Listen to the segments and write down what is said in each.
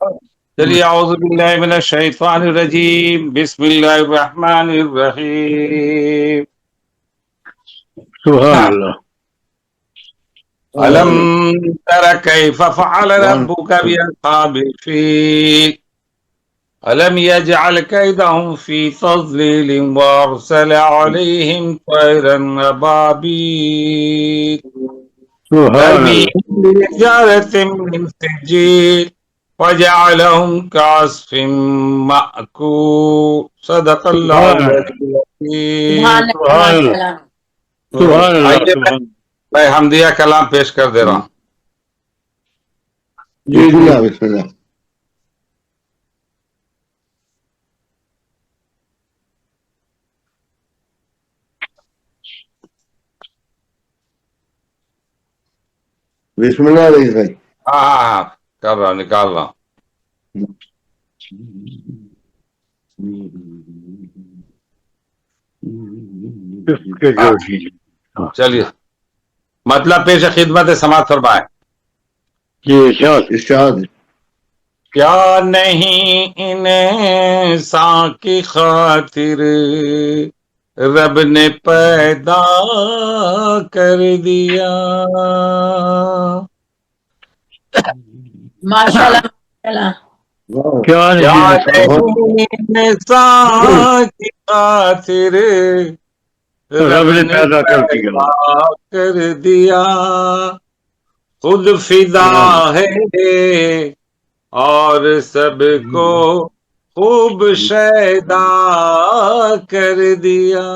چلیے اعوذ باللہ من الشیطان الرجیم بسم اللہ الرحمن الرحیم سبحان اللہ. علم تر کیف فعل ربک باصحاب الفیل علم یجعل کیدہم فی تضلیل وارسل علیہم طیرا ابابیل سبحان اللہ. ترمیم بحجارۃ من سجیل وجعلهم كعصف مأكول صدق اللہ العظیم. سبحان اللہ. سبحان اللہ. آئیے سبحان. میں حمدیہ کلام پیش کر دے رہا ہوں. جی جی. بسم اللہ. بسم اللہ علیہ بھائی. ہاں کر رہا ہوں، نکال رہا ہوں. چلیے مطلب پیش خدمت سماعت فرمائے. جی ارشاد. ارشاد. کیا نہیں انسان کی خاطر رب نے پیدا کر دیا. ماشاءاللہ. کیا نہیں انسان کی خاطر رب نے پیدا کر دیا. خود فدا ہے اور سب کو خوب شیدا کر دیا.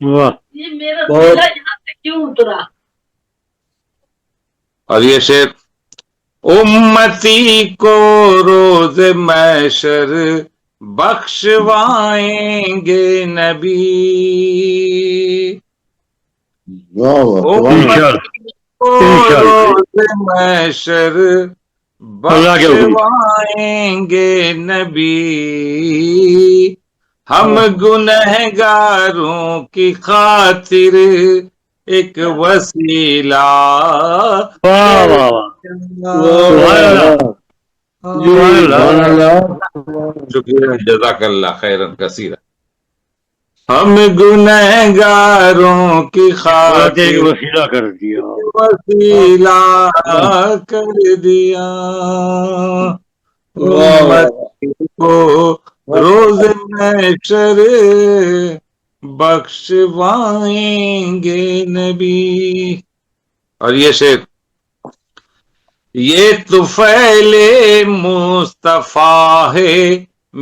واہ. یہ میرا دل یہاں سے کیوں اترا؟ اور یہ شعر امتی کو روز محشر بخشوائیں گے نبی. امتی کو روز محشر بخشوائیں گے نبی. ہم گنہگاروں کی خاطر ایک وسیلہ. شکریہ جزاک اللہ خیرن کثیرا. ہم گنہگاروں کی خاطر وسیلہ کر دیا. وسیلہ کر دیا. امتی کو روز محشر بخشوائیں گے نبی. اور یہ شعر یہ طفیل مصطفیٰ ہے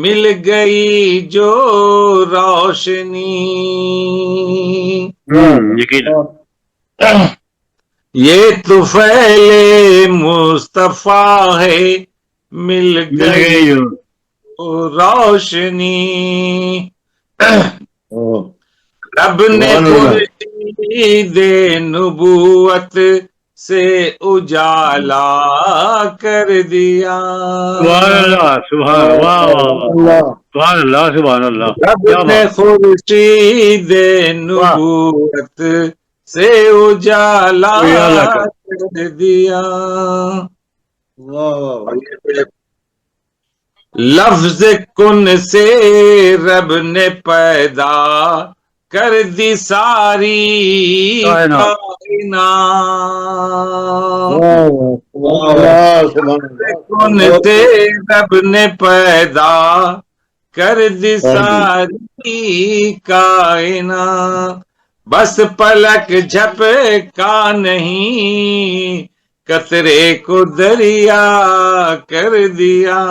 مل گئی جو روشنی. یہ طفیل مصطفیٰ ہے مل گئی روشنی. رب نے خورشید نبوت سے اجالا کر دیا. سبحان اللہ. سبحان اللہ. رب نے خورشید نبوت سے اجالا کر دیا. لفظ کن سے رب نے پیدا کر دی ساری کائنات. کن سے رب نے پیدا کر دی ساری کائنات. بس پلک جھپکا نہیں قطرے کو دریا کر دیا.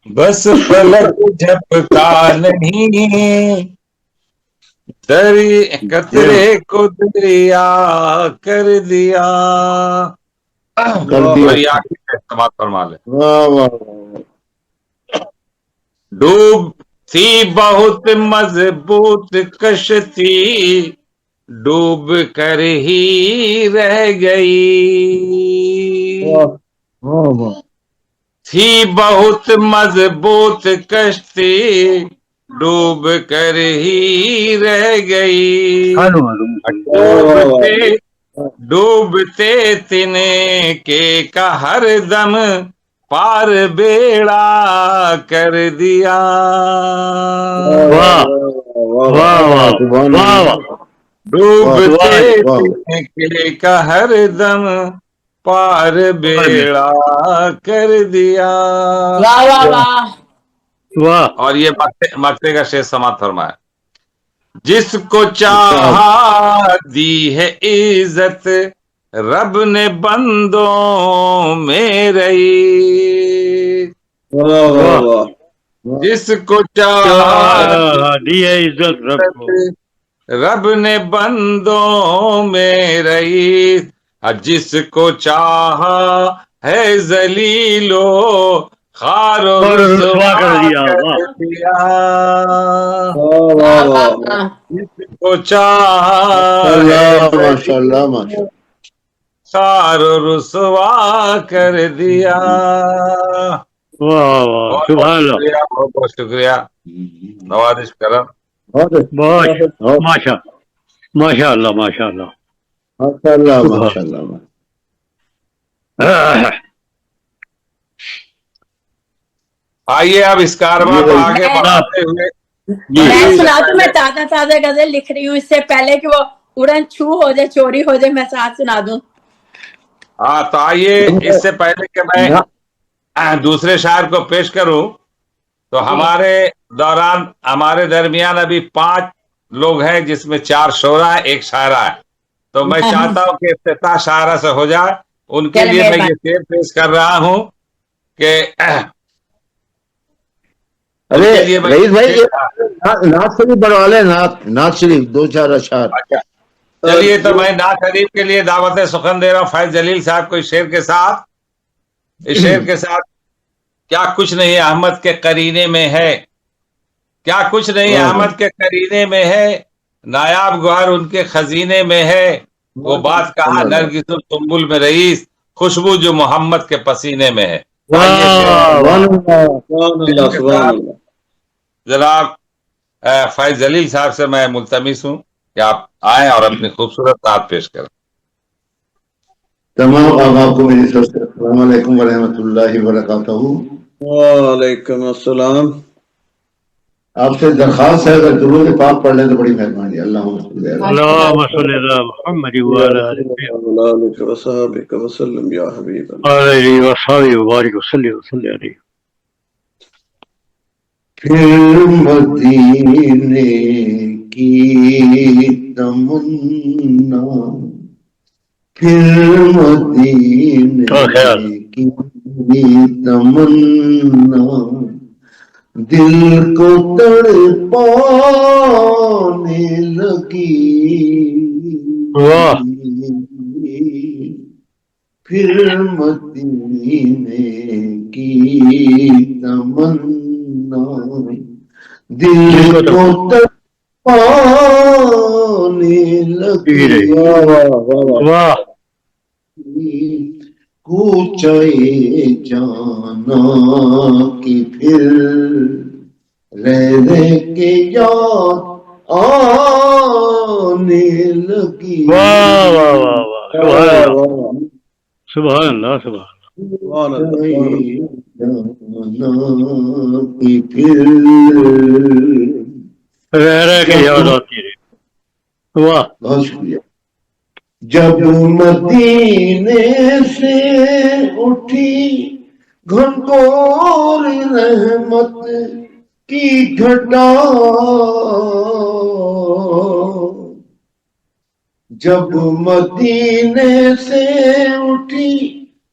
بس پلک جھپکا نہیں قطرے کو دریا کر دیا. سماعت فرما لے. ڈوب تھی بہت مضبوط کشتی ڈوب کر ہی رہ گئی. تھی بہت مضبوط کشتی ڈوب کر ہی رہ گئی، ڈوبتے تنے کے کا ہر دم پار بیڑا کر دیا، واہ واہ واہ واہ، ڈوبتے تنے کا ہر دم پار بیڑا کر دیا۔ واہ واہ واہ واہ، اور یہ مقطع کا شعر سماعت فرمایا۔ جس کو چاہا دی ہے عزت رب نے بندوں میں رہی، جس کو چاہا دی ہے عزت رب کو، رب نے بندوں میں رہی، جس کو چاہا ہے ذلیلو خار و رسوا کر دیا، کر دیا، واہ واہ واہ، جس کو چاہا ہے خار و رسوا کر دیا۔ واہ واہ، بہت سبحان بہت اللہ، شکریہ، بہت بہت شکریہ، نوازش کرم۔ بہت ماشاء ماشاء اللہ ماشاء اللہ، آئیے اب اس کارواں کو آگے بڑھاتے ہوئے میں سنا دوں، میں تازہ تازہ غزل لکھ رہی ہوں، اس سے پہلے کہ وہ اڑن چھو ہو جائے، چوری ہو جائے، میں ساتھ سنا دوں۔ ہاں تو آئیے، اس سے پہلے کہ میں دوسرے شاعر کو پیش کروں تو ہمارے دوران ہمارے درمیان ابھی 5 لوگ ہیں، جس میں 4 شعرا ہیں، 1 شاعرہ ہے، تو میں چاہتا ہوں کہ افتتاح شاعرہ سے ہو جائے۔ ان کے لیے میں یہ شعر پیش کر رہا ہوں کہ ارے رئیس بھائی نعت شریف بڑھوا لیں، نعت شریف 2-4 اشعار۔ چلیے تو میں نعت شریف کے لیے دعوت سخن دے رہا ہوں فیض جلیل صاحب کو اس شعر کے ساتھ۔ اس شعر کے ساتھ: کیا کچھ نہیں احمد کے قرینے میں ہے، کیا کچھ نہیں احمد کے قرینے میں ہے، نایاب گوہر ان کے خزینے میں ہے، وہ بات کہا نرگس سنبل میں رئیس، خوشبو جو محمد کے پسینے میں ہے۔ جناب فیض جلیل صاحب سے میں ملتمس ہوں کہ آپ آئیں اور اپنی خوبصورت نعت پیش کریں۔ تمام آپ کو میری طرف سے السلام علیکم ورحمۃ اللہ وبرکاتہ۔ وعلیکم السلام۔ آپ سے درخواست ہے اگر درود پاک پڑھ لیں تو بڑی مہربانی۔ اللہم صلی علی اللہم صلی علی محمد وعلی آلک وصحبک وسلم یا حبیب اللہ۔ آلہ وصحبہ وبارک وسلم علیہ۔ پھر مدینے کی تمنا، پھر مدینے کی تمنا، دل کو تڑپانے لگی، پھر مدینے کی تمنا، دل کو تڑپانے لگی، کوچے جانا کی پھر رہ کے یاد آنے لگی۔ سبحان اللہ سبحان اللہ، جانا کی پھر رہ کے یاد آتی رہی۔ واہ، بہت شکریہ۔ جب مدینے سے اٹھی گھنگور رحمت کی گھٹا، جب مدینے سے اٹھی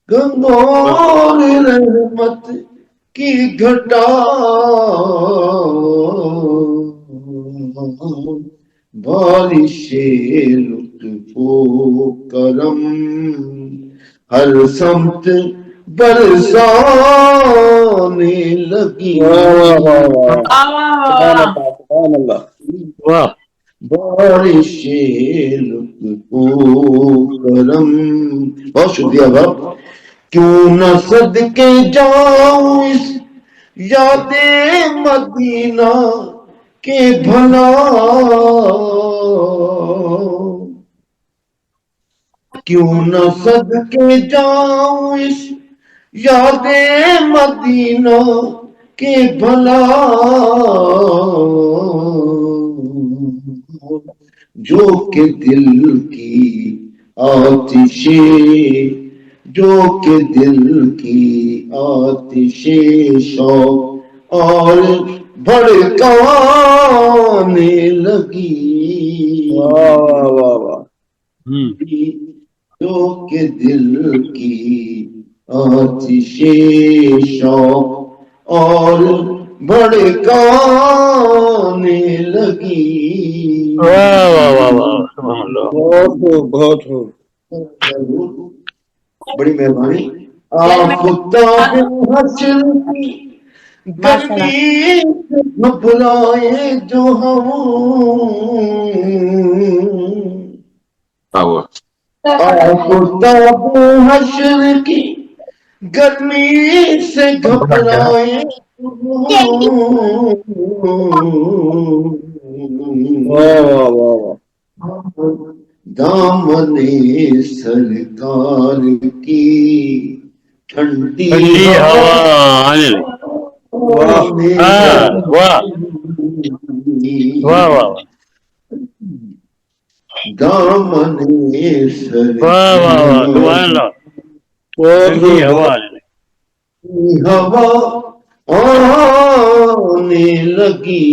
گھنگور رحمت کی گھٹا، بارش لطف و کرم ہر سمت برسانے لگی، بارش لطف و کرم۔ بہت شکریہ باپ۔ کیوں نہ صدقے جاؤں اس یاد مدینہ کہ بھلا کیوں نہ صدقے جاؤں اس یاد مدینہ کے بھلا جو کہ دل کی آتش جو کہ دل کی آتش شوق اور بھڑکانے لگی واہ واہ واہ جو کہ دل کی آتش شوق اور بھڑکانے لگی واہ واہ واہ واہ سبحان اللہ بہت خوب بہت خوب بڑی مہربانی آفتاب حشر کی گرمی سے گھبرائے جو ہم آفتاب حشر کی گرمی سے گھبرائے واہ واہ واہ واہ دامن سرکار کی ٹھنڈی ٹھنڈی ہوا آنے لگی واہ ہاں واہ واہ واہ دامن واہ واہ واہ سبحان اللہ ٹھنڈی ہوا آنے لگی ہوا آنے لگی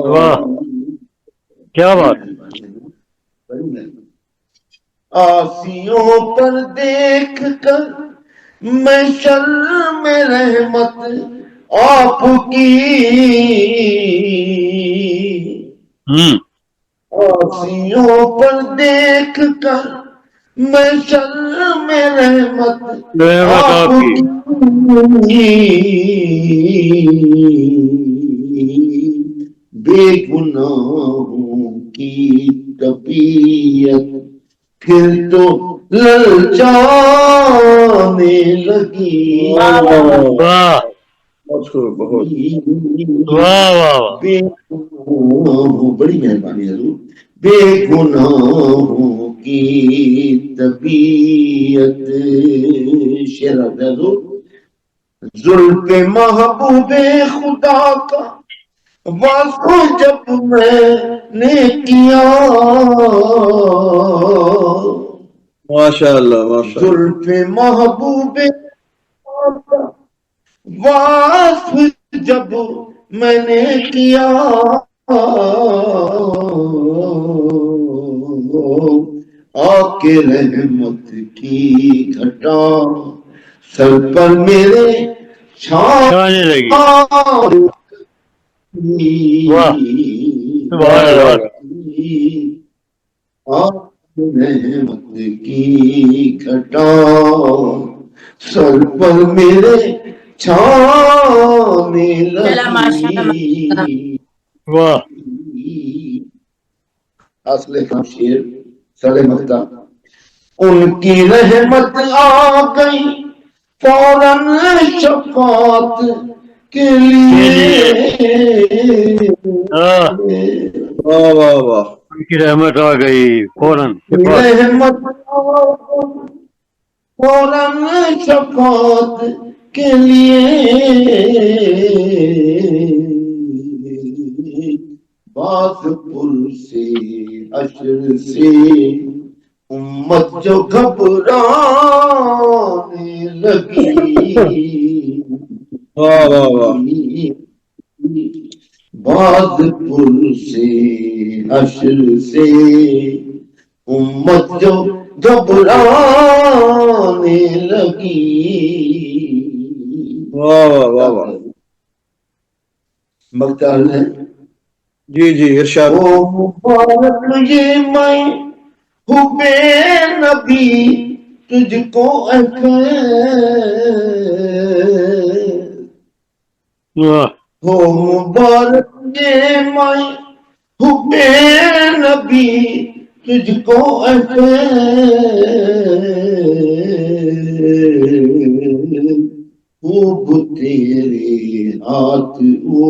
واہ کیا بات آسیوں پر دیکھ کر میں شرم رحمت آپ کی آسیوں پر دیکھ کر میں شرم رحمت آپ کی بے گناہوں کی طبیعت پھر تو للچانے لگی واہ بہت خوب بہت واہ واہ بے گناہوں بڑی مہربانی حضور بے گناہوں کی طبیعت شعر حضور زلف محبوب خدا کا وصف جب میں نے کیا ماشاء اللہ ماشاء اللہ زلف محبوب وصف جب میں نے کیا آکے رحمت کی گھٹا سر پر میرے چھانے لگی واہ سبحان اللہ رحمت کی گھٹا سر پر میرے چھانے لگی واہ اصل کا شیر سڑے مکتا ان کی رحمت آ گئی فوراً شفاعت کے لیے واہ واہ واہ ان کی رحمت آ گئی فوراً رحمت فوراً شفاعت کے لیے بات پل سے حشر سے امت جو گھبرانے لگی واہ واہ واہ بات پل سے حشر سے امت جو گھبرانے لگی واہ واہ واہ واہ مختار ہے جی جی ارشاد او مبارک یہ میں ہوں بے نبی تجھ کو واہ ہو مبارک یہ میں ہوں بے نبی تجھ کو خوب تیرے ہاتھ وہ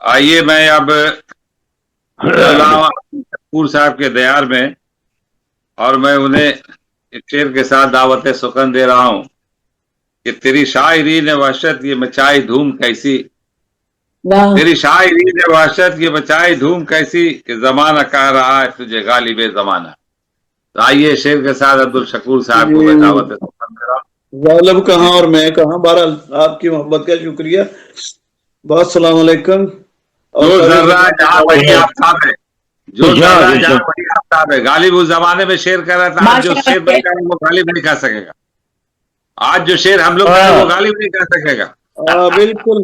آئیے میں اب کپور صاحب کے دیار میں، اور میں انہیں اس شعر کے ساتھ دعوت سخن دے رہا ہوں کہ تیری شاعری نے وحشت یہ مچائی دھوم کیسی، تیری شاعری نے وحشت یہ مچائی دھوم کیسی، کہ زمانہ کہہ رہا ہے تجھے غالب زمانہ۔ تو آئیے شعر کے ساتھ عبدالشکور صاحب کو میں دعوت سخن دے رہا ہوں۔ غالب کہاں اور میں کہاں، بہرحال آپ کی محبت کا شکریہ، بہت السلام علیکم۔ جو ذرہ جہاں وہی آفتاب ہے، جو ذرہ جہاں وہی آفتاب ہے۔ غالب اس زمانے میں شعر کہہ رہا تھا، آج جو شعر میں کہہ رہا ہے وہ غالب نہیں کہہ سکے گا، آج جو شعر ہم لوگ کہہ رہے ہیں وہ غالب نہیں کہہ سکے گا، بالکل،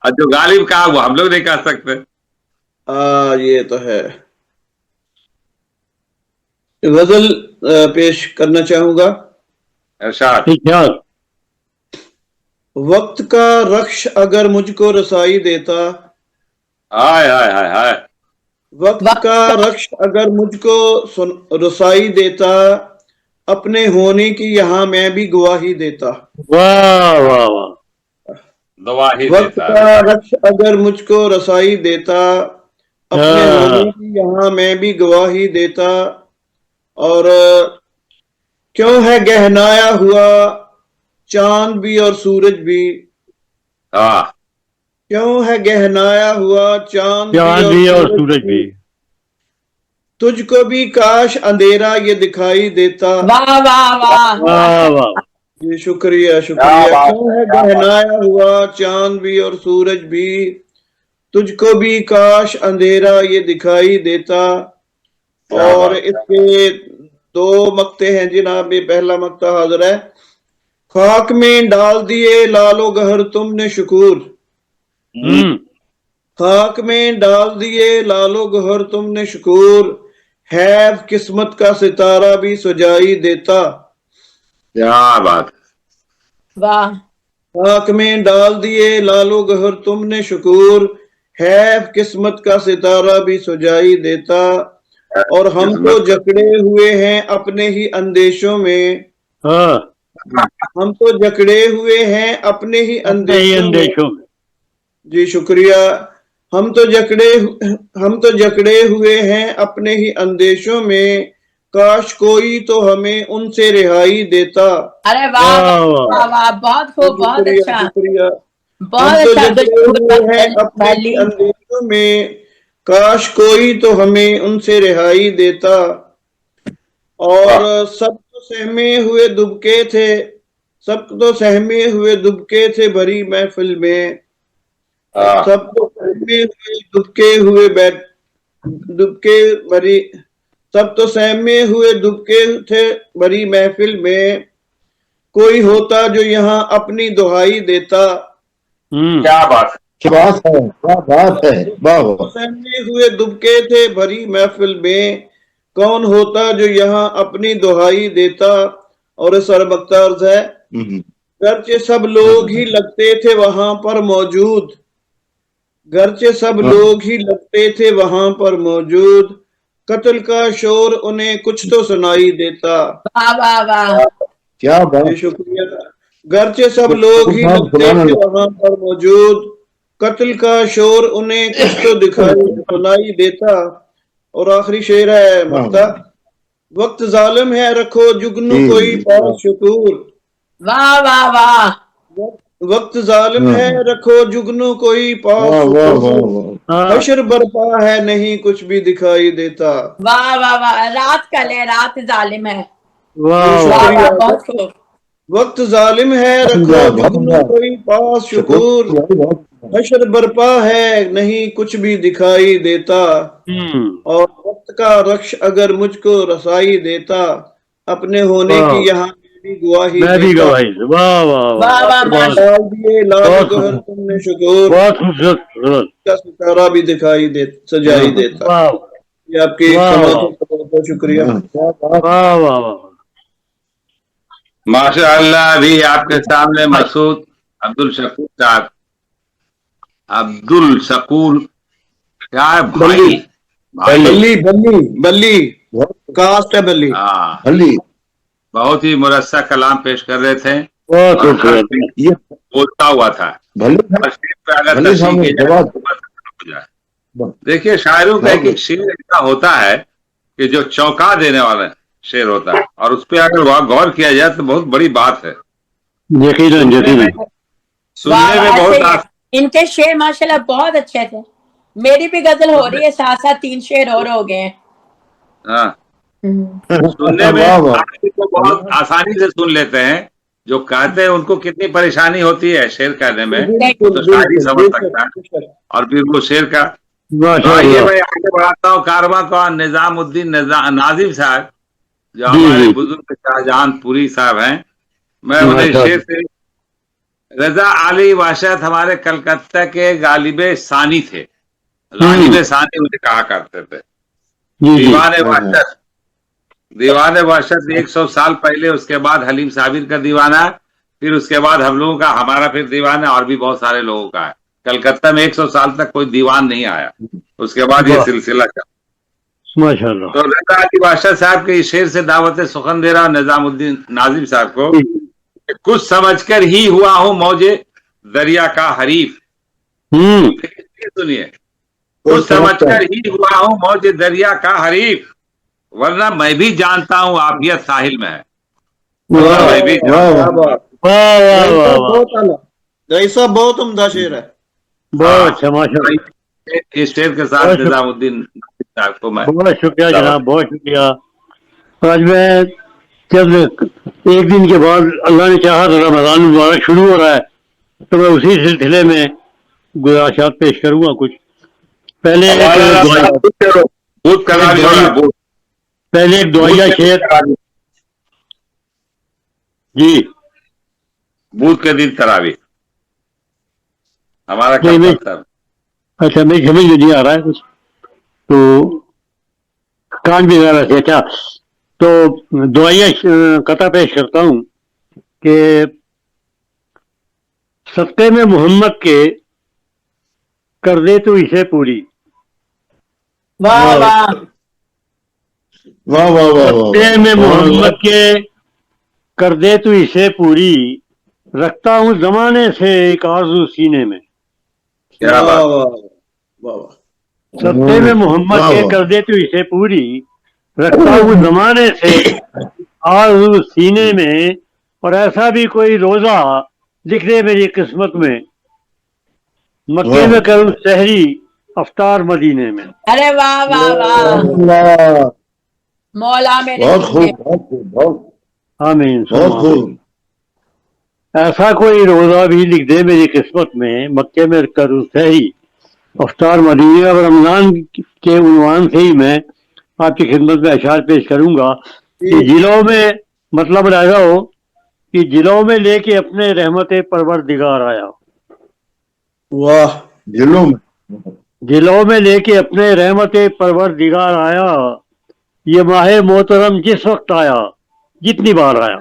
اور جو غالب کہا وہ ہم لوگ نہیں کہہ سکتے۔ یہ تو ہے۔ غزل پیش کرنا چاہوں گا۔ ارشاد۔ وقت کا رخش اگر مجھ کو رسائی دیتا، ہائے ہائے ہائے ہائے، وقت کا رخش اگر مجھ کو رسائی دیتا، اپنے ہونے کی یہاں میں بھی گواہی دیتا۔ واہ واہ واہ، گواہی وقت دیتا کا رخش اگر مجھ کو رسائی دیتا، اپنے ہونے کی یہاں میں بھی گواہی دیتا۔ اور کیوں ہے گہنایا ہوا چاند بھی اور سورج بھی، کیوں ہے گہنایا ہوا چاند بھی اور سورج بھی، تجھ کو بھی کاش اندھیرا یہ دکھائی دیتا۔ واہ واہ واہ واہ واہ، جی شکریہ شکریہ۔ کیوں ہے گہنایا ہوا چاند بھی اور سورج بھی، تجھ کو بھی کاش اندھیرا یہ دکھائی دیتا۔ اور اس کے 2 مقطع ہیں جناب، پہلا مقطع حاضر ہے۔ خاک میں ڈال دیے لال و گہر تم نے شکور، خاک میں ڈال دیے لال و گہر تم نے شکور، حیف قسمت کا ستارہ بھی سجائی دیتا۔ کیا بات، واہ، خاک میں ڈال دیے لال و گہر تم نے شکور، حیف قسمت کا ستارہ بھی سجائی دیتا۔ اور ہم تو جکڑے ہوئے ہیں اپنے ہی اندیشوں میں، ہم تو جکڑے ہوئے ہیں اپنے ہی اندیشوں میں۔ جی شکریہ۔ ہم تو جکڑے ہوئے ہیں اپنے ہی اندیشوں میں، کاش کوئی تو ہمیں ان سے رہائی دیتا۔ ارے واہ واہ واہ، بہت خوب، بہت اچھا، شکریہ۔ بہت ہم تو اچھا۔ جکڑے ہوئے ہیں اپنے ہی اندیشوں میں، کاش کوئی تو ہمیں ان سے رہائی دیتا۔ اور سب تو سہمے ہوئے دبکے تھے، سب تو سہمے ہوئے دبکے تھے بھری محفل میں، سب تو سہمے ہوئے دبکے بھری، سب تو سہمے ہوئے دبکے تھے بھری محفل میں، کوئی ہوتا جو یہاں اپنی دہائی دیتا۔ کیا بات، کیا بات ہے، کیا بات ہے، واہ واہ۔ سہمے ہوئے دبکے تھے بھری محفل میں، کون ہوتا جو یہاں اپنی دہائی دیتا۔ اور سر مختارز ہے، گرچہ سب لوگ ہی لگتے تھے وہاں پر موجود، گرچہ سب لوگ ہی لگتے تھے وہاں پر موجود، قتل کا شور انہیں کچھ تو سنائی دیتا۔ واہ واہ واہ، کیا بات، شکریہ۔ گرچہ سب لوگ ہی لگتے تھے وہاں پر موجود، قتل کا شور انہیں کچھ تو سنائی دیتا۔ اور آخری شعر ہے مقطع، وقت ظالم ہے رکھو جگنو کوئی پاس شکور، واہ واہ واہ، وقت ظالم ہے رکھو جگنو کوئی پاس شکور، حشر برپا ہے نہیں کچھ بھی دکھائی دیتا۔ واہ واہ واہ، رات کا لے رات ظالم ہے، واہ واہ واہ، واہ، بہت خوب۔ وقت ظالم ہے رکھو جگنو کوئی پاس شکور، حشر برپا ہے نہیں کچھ بھی دکھائی دیتا۔ اور وقت کا رخش اگر مجھ کو رسائی دیتا، اپنے ہونے کی یہاں بھی گواہی دیتا۔ واہ واہ واہ واہ، واہ، ڈال دیے لال گہر تم نے شکور، بہت خوبصورت، کا ستارہ بھی دکھائی سجائی دیتا۔ واہ یہ آپ کی سماعت کا بہت بہت شکریہ۔ واہ واہ واہ، ماشاء اللہ۔ ابھی آپ کے سامنے مسعود عبدالشکور صاحب، عبدالشکور کیا ہے بھائی، بلی بلی بلی کاسٹ ہے بلی۔ بھلی بہت ہی مرصع کلام پیش کر رہے تھے، بہت خوبصورت، یہ بولتا ہوا تھا، بھلی تشریف پہ اگر بھلی تشریف سامنے کی جائے جواب تو ہو جائے. دیکھیے شاعروں کا ایک ایک شعر ایسا ہوتا ہے کہ جو چونکا دینے والا شعر ہوتا ہے, اور اس پہ اگر غور کیا جائے تو بہت بڑی بات ہے. یقیناً یقیناً. سننے میں ایسے بہت ان کے شعر ماشاءاللہ بہت اچھے تھے. میری بھی غزل ہو رہی ہے, ساتھ ساتھ 3 شعر اور ہو گئے ہیں. ہاں سننے میں کو بہت آسانی سے سن لیتے ہیں. جو کہتے ہیں ان کو کتنی پریشانی ہوتی ہے شعر کہنے میں, تو شاعری سمجھ سکتا ہے. اور پھر وہ شعر کا تو آئیے میں آگے بڑھاتا ہوں کارواں کو. نظام الدین ناظم صاحب جو ہمارے بزرگ شاہجہان پوری صاحب ہیں, میں انہیں شعر سے. رضا علی واشد ہمارے کلکتہ کے غالب ثانی تھے, غالب ثانی انہیں کہا کرتے تھے. دیوان وحشت 100 سال پہلے, اس کے بعد حلیم صابر کا دیوانہ, پھر اس کے بعد ہم لوگوں کا, ہمارا پھر دیوان ہے, اور بھی بہت سارے لوگوں کا ہے. کلکتہ میں 100 سال تک کوئی دیوان نہیں آیا, اس کے بعد یہ سلسلہ چلا. ماشاءاللہ. تو رضا علی واشد صاحب کے شعر سے دعوت سخن دے رہا نظام الدین ناظم صاحب کو. کچھ سمجھ کر ہی ہوا ہوں موجے دریا کا حریف. سنیے, کچھ سمجھ کر ہی ہوا ہوں موجے دریا کا حریف, ورنہ میں بھی جانتا ہوں عافیت ساحل میں ہے. ایسا بہت عمدہ شعر ہے. بہت اچھا ماشاءاللہ. اس شعر کے ساتھ نظام الدین صاحب کو میں بہت شکریہ جناب, بہت شکریہ. آج میں جب ایک دن کے بعد اللہ نے چاہا تو رمضان مبارک شروع ہو رہا ہے, تو میں اسی سلسلے میں گزارشات پیش کروں گا. کچھ پہلے ایک دعائیہ شعر. جی بدھ کے دن تراویح ہمارا اچھا میری سمجھ میں نہیں آ رہا ہے کچھ, تو کان بھی ذرا سے. اچھا تو دعائیہ قطع پیش کرتا ہوں کہ صدقے میں محمد کے کر دے تو اسے پوری. واہ واہ صدقے میں محمد کے کر دے تو اسے پوری, رکھتا ہوں زمانے سے ایک آرزو سینے میں. صدقے میں محمد کے کر دے تو اسے پوری, رکھتا ہوں زمانے سے آرزو سینے میں. اور ایسا بھی کوئی روزہ لکھ دے میری قسمت میں, مکے میں کروں سحری افطار مدینے میں. ارے واہ واہ واہ, مولا میرے آمین. ایسا کوئی روزہ بھی لکھ دے میری قسمت میں, مکے میں کروں سحری افطار مدینے. اور رمضان کے عنوان سے ہی میں آپ کی خدمت میں اشعار پیش کروں گا کہ جلوں میں, مطلب ایسا ہو کہ جلوں میں لے کے اپنے رحمت پروردگار آیا. واہ, جلوں میں لے کے اپنے رحمت پروردگار آیا. یہ ماہ محترم جس وقت آیا جتنی بار آیا.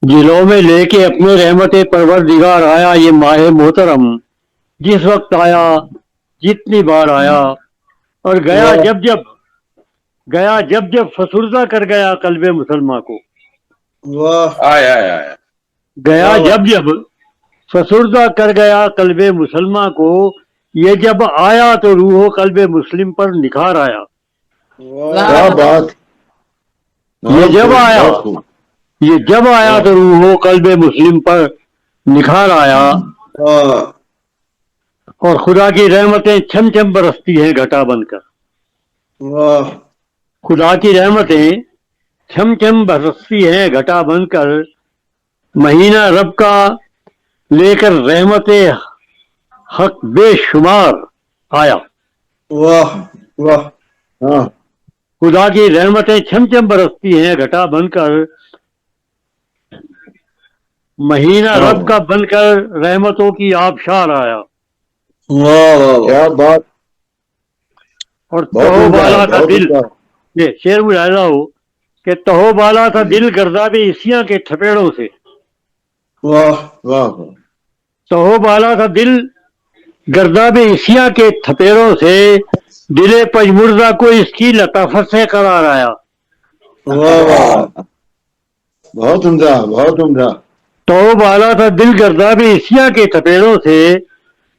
جلوں میں لے کے اپنے رحمت پروردگار آیا. یہ ماہ محترم جس وقت آیا جتنی بار آیا. اور گیا جب جب فسردہ کر گیا قلب مسلمہ کو. گیا جب فسردہ کر گیا قلب مسلمہ کو. یہ جب آیا تو روح و قلب مسلم پر نکھار آیا. یہ جب آیا تو روح و قلب مسلم پر نکھار آیا. اور خدا کی رحمتیں چھم چھم برستی ہیں گھٹا بن کر. خدا کی رحمتیں چھم چھم برستی ہیں گھٹا بن کر. مہینہ رب کا لے کر رحمت حق بے شمار آیا. خدا کی رحمتیں چھم چھم برستی ہیں گھٹا بن کر. مہینہ رب کا بن کر رحمتوں کی آبشار آیا. کیا بات. اور تہو بالا تھا دل, یہ شعر ملاحظہ ہو کہ تہو بالا تھا دل گرداب عیسیاں کے تھپیڑوں سے. تہو بالا تھا دل گرداب عیسیاں کے تھپیڑوں سے. دل پجمردہ کو اس کی لطافت سے قرار آیا. بہت عمدہ, بہت عمدہ. تو بالا تھا دل گرداب عیسیاں کے تھپیڑوں سے.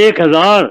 1000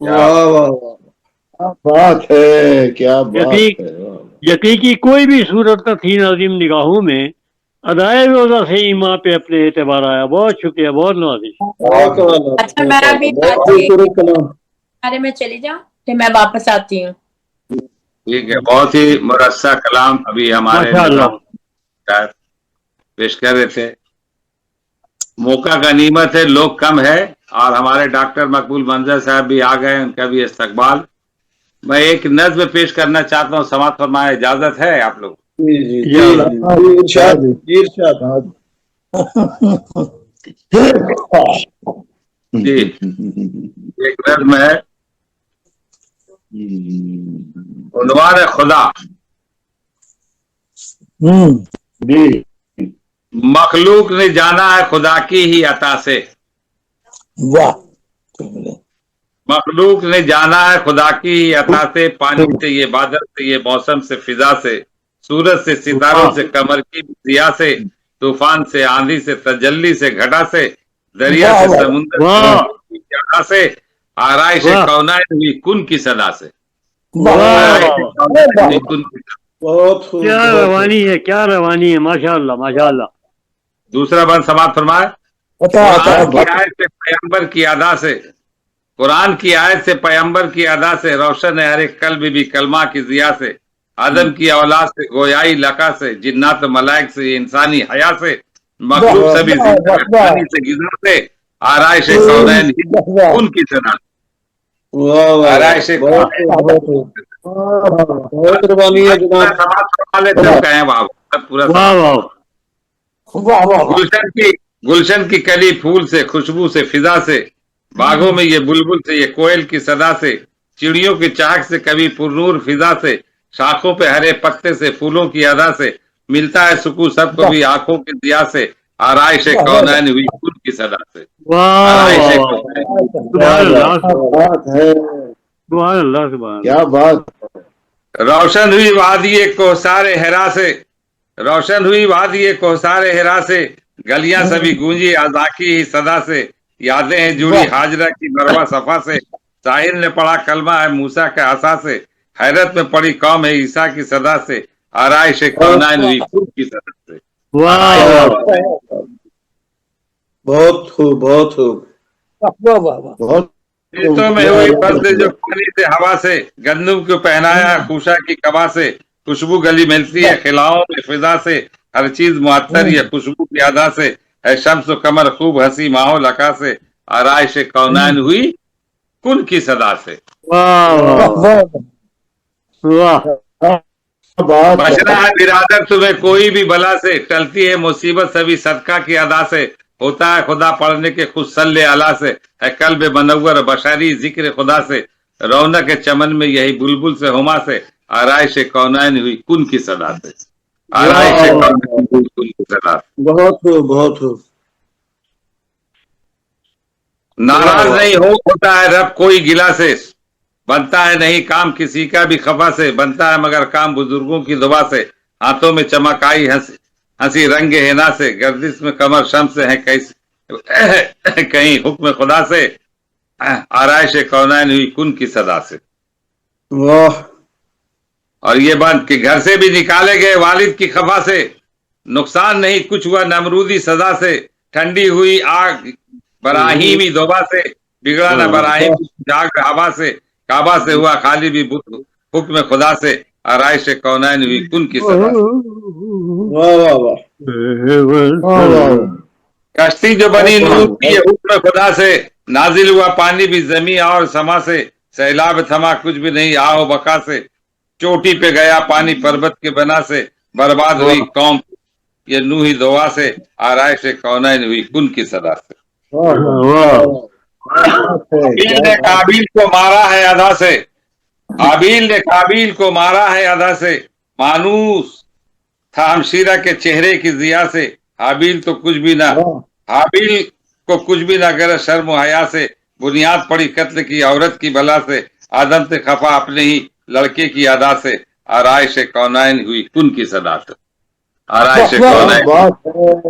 واہ واہ واہ کیا بات ہے، کیا بات یقین ہے، یقین کی کوئی بھی صورت نہ تھی ناظم نگاہوں میں، ادائے روزہ سے ایمان پہ اپنے اعتبار آیا. بہت شکریہ، بہت نوازش. بہت والا اچھا میں ابھی بہت خوبصورت کلام. بارے میں چلی جاؤں پھر میں واپس آتی ہوں. ٹھیک ہے، بہت ہی مرصع کلام ابھی ہمارے ماشاء اللہ. نظام شاید پیش کر رہے تھے. موقع غنیمت ہے، لوگ کم ہے، اور ہمارے ڈاکٹر مقبول منظر صاحب بھی آ گئے، ان کا بھی استقبال. میں ایک نظم پیش کرنا چاہتا ہوں، سماعت فرمائے، اجازت ہے آپ لوگ؟ جی جی جی یا جی ارشاد جی ارشاد. جی ایک نظم ہے، عنوان ہے خدا. جی مخلوق نے جانا ہے خدا کی ہی عطا سے، واہ مخلوق نے جانا ہے خدا کی ہی عطا سے. پانی سے یہ بادل سے یہ موسم سے فضا سے، سورج سے ستاروں سے قمر کی ضیا سے، طوفان سے آندھی سے تجلی سے گھٹا سے، دریا سے سمندر واہ کی جگہ سے، آرائش واہ کونین ہوئی کن کی صدا سے. واہ آرائش کونین ہوئی کن کی صدا. بہت خوب کیا بہت خوب. روانی ہے، کیا روانی ہے، ماشاء اللہ ماشاء اللہ. دوسرا بند سماعت فرمائے. قرآن کی آیت سے پیغمبر کی ادا سے، قرآن کی آیت سے پیغمبر کی ادا سے، روشن ہے ہر ایک قلب بھی کلمہ کی ضیا سے، آدم کی اولاد سے گویائی لقا سے، جنات و ملائک سے انسانی حیا سے، مخلوق سبھی زندہ پانی سے غذا سے، آرائش کونین ہی ان کی صدا سے. واہ واہ آرائش بہت خوب بہت خوب. بہت روانی ہے جناب. سماعت فرما لیتے ہو کہیں بابا پورا واہ سماعت. واہ. گلشن کی کلی پھول سے، خوشبو سے فضا سے، باغوں میں یہ بلبل سے یہ کوئل کی صدا سے، چڑیوں کی چاہک سے کبھی پرنور فضا سے، شاخوں پہ ہرے پتے سے پھولوں کی ادا سے، ملتا ہے سکون سب کو بھی آنکھوں کی ضیا سے، آرائش کونین ہوئی کن کی صدا سے. واہ آرائش واہ. کونین سبحان اللہ کیا بات ہے، سبحان اللہ سبحان کیا بات. روشن ہوئی وادی کوثر ہرا سے، روشن ہوئی وادی کوثر ہرا سے، گلیاں سبھی گونجی آزا کی ہی صدا سے، یادیں ہیں جڑی ہاجرہ کی مروہ صفا سے، ساحل نے پڑھا کلمہ ہے موسیٰ کے عصا سے، حیرت میں پڑی قوم ہے عیسیٰ کی صدا سے، آرائش کونین ہوئی خود کی صدا سے. واہ واہ. بہت خوب بہت خوب. بہت کھیتوں میں ہوئی فصل جو پانی سے ہوا سے، گندم کو پہنایا خوشا کی کبا سے، خوشبو گلی ملتی ہے خلاؤں میں فضا سے، ہر چیز معطر یہ خوشبو کی ادا سے، ہے شمس و قمر خوب ہنسی ماحول عکا سے، آرائش کونین ہوئی کن کی صدا سے. واہ واہ. واہ بات ہے. بچنا ہے برادر تمہیں کوئی بھی بلا سے، ٹلتی ہے مصیبت سبھی صدقہ کی ادا سے، ہوتا ہے خدا پڑھنے کے خود صلی اللہ سے، ہے قلب منور بشری ذکر خدا سے، رونق چمن میں یہی بلبل سے ہما سے، آرائش کونین ہوئی کن کی صدا سے. آرائش کونین ہوئی کن کی صدا سے. بہت خوب بہت خوب. ناراض نہیں ہوتا ہے رب کوئی گلا سے، بنتا ہے نہیں کام کسی کا بھی خفا سے، بنتا ہے مگر کام بزرگوں کی دعا سے، ہاتھوں میں چمک آئی ہنسی رنگ ہنا سے، گردش میں کمر شمس ہے کہیں حکم خدا سے، آرائش کونین ہوئی کن کی صدا سے. واہ. اور یہ بات کہ گھر سے بھی نکالے گئے والد کی خفا سے، نقصان نہیں کچھ ہوا نمرودی سزا سے، ٹھنڈی ہوئی آگ براہیمی دوبا سے، بگڑا نہ براہیم جاگ ہوا سے، کعبہ سے ہوا خالی بھی حکم خدا سے، آرائش کونین ہوئی کن کی صدا سے. واہ واہ واہ. کشتی جو بنی نور کی یہ حکم خدا سے، نازل ہوا پانی بھی زمین اور سما سے، سیلاب تھما کچھ بھی نہیں آہو بقا سے، چوٹی پہ گیا پانی پربت کے بنا سے، برباد ہوئی قوم یہ نوحی دعا سے، آرائش کونین ہوئی کن کی صدا سے. حابیل نے قابیل کو مارا ہے ادا سے، حابیل نے قابیل کو مارا ہے ادا سے، مانوس تھا ہمشیرہ کے چہرے کی ضیا سے، حابیل تو کچھ بھی نہ حابیل کو کچھ بھی نہ کرے شرم و حیا سے، بنیاد پڑی قتل کی عورت کی بلا سے، آدم سے خفا اپنے ہی لڑکے کی ادا سے، آرائش کونین ہوئی کن کی صدا سے. آرائش کونین بہت خوب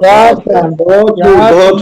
بہت خوب.